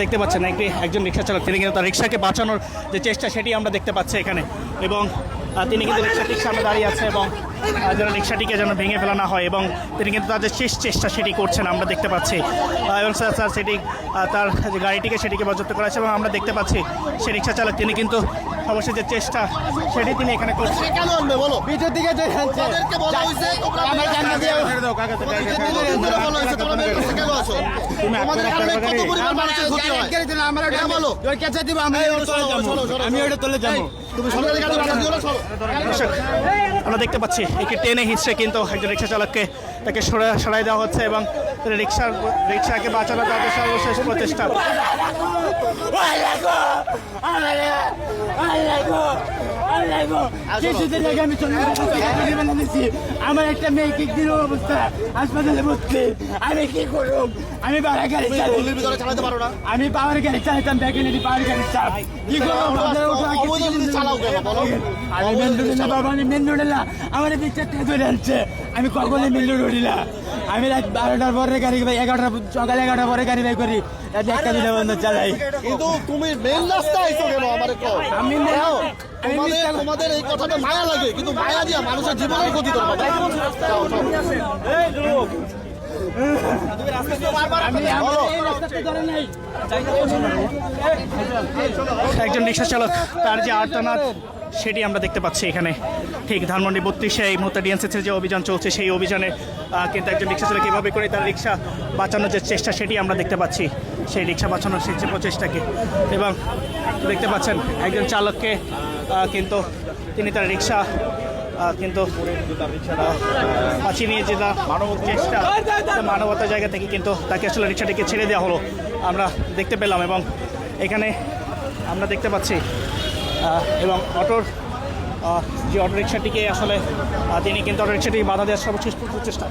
দেখতে পাচ্ছেন একজন রিক্সা চালক, তিনি কিন্তু তার রিক্সাকে বাঁচানোর যে চেষ্টা সেটি আমরা দেখতে পাচ্ছি এখানে, এবং তিনি কিন্তু রিক্সাটির সামনে দাঁড়িয়ে আছে এবং যেন রিক্সাটিকে যেন ভেঙে ফেলা না হয়, এবং তিনি কিন্তু তাদের শেষ চেষ্টা সেটি করছেন আমরা দেখতে পাচ্ছি। এবং স্যার সেটি তার যে গাড়িটিকে সেটিকে বাজেয়াপ্ত করা আছে, এবং আমরা দেখতে পাচ্ছি সে রিক্সা চালক তিনি কিন্তু অবশ্যই যে চেষ্টা সেটি তিনি এখানে করছেন। আমরা দেখতে পাচ্ছি একটি টেনে হিচড়ে কিন্তু একজন রিক্সা চালককে তাকে সরাই দেওয়া হচ্ছে, এবং রিক্সাকে বাঁচানো তাদের সর্বশেষ প্রচেষ্টা। আমার একটা মেয়ে কিক দিল অবস্থা, হাসপাতালে ভর্তি। আমি কি করব? আমি বাড়া গাড়ি চালাতে পারো না। আমি পাওয়ার গাড়ি চালাতাম, ব্যাগে নেই পাওয়ার গাড়ি চাপ। কি করবো? আমি মেন রোডে না বাবা, আমি মেন রোডে না। আমার বিচারটা ধরে আনছে, আমি কখনই মেন রোড উঠি না। আমি রাত 12টার পরে গাড়ি, 11টা সকাল 11টার পরে গাড়ি বাই করি, রাত 1টা 2টা পর্যন্ত চালাই। কিন্তু তুমি মেন রাস্তায় আইছো কেন? আমারে কও। আমি তোমাদের এই কথাটা মায়া লাগে, কিন্তু মায়া দিয়া মানুষের জীবনের ক্ষতি করবে। একজন রিক্সা চালক তার যে আর্তনাদ সেটি আমরা দেখতে পাচ্ছি এখানে, ঠিক ধানমন্ডি 32-এ এই মুহূর্তে ডিএনসিসির যে অভিযান চলছে সেই অভিযানে কিন্তু একজন রিক্সা চালক এভাবে করে তার রিক্সা বাঁচানোর যে চেষ্টা সেটি আমরা দেখতে পাচ্ছি, সেই রিক্সা বাঁচানোর সেই যে প্রচেষ্টাকে। এবং দেখতে পাচ্ছেন একজন চালককে কিন্তু তিনি তার রিক্সা কিন্তু বাঁচিয়ে নিয়ে যে চেষ্টা, মানবতার জায়গা থেকে কিন্তু তাকে আসলে রিক্সাটিকে ছেড়ে দেওয়া হলো আমরা দেখতে পেলাম। এবং এখানে আমরা দেখতে পাচ্ছি এবং যে অটো রিক্সাটিকে আসলে তিনি কিন্তু অটো রিক্সাটি বাধা দেওয়ার সর্বশেষ প্রচেষ্টা।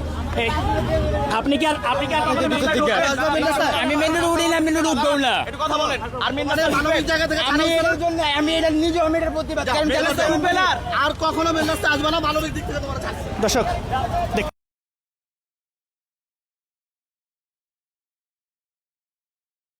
আপনি কি আর আমি মেন রোড উঠি না, মেন রোড উঠবো না। আমি এটা নিজে আমি এটার প্রতিবাদ। আর কখনো মেন রাস্তায় আসবে না, মানবিক দিক থেকে তোমার দর্শক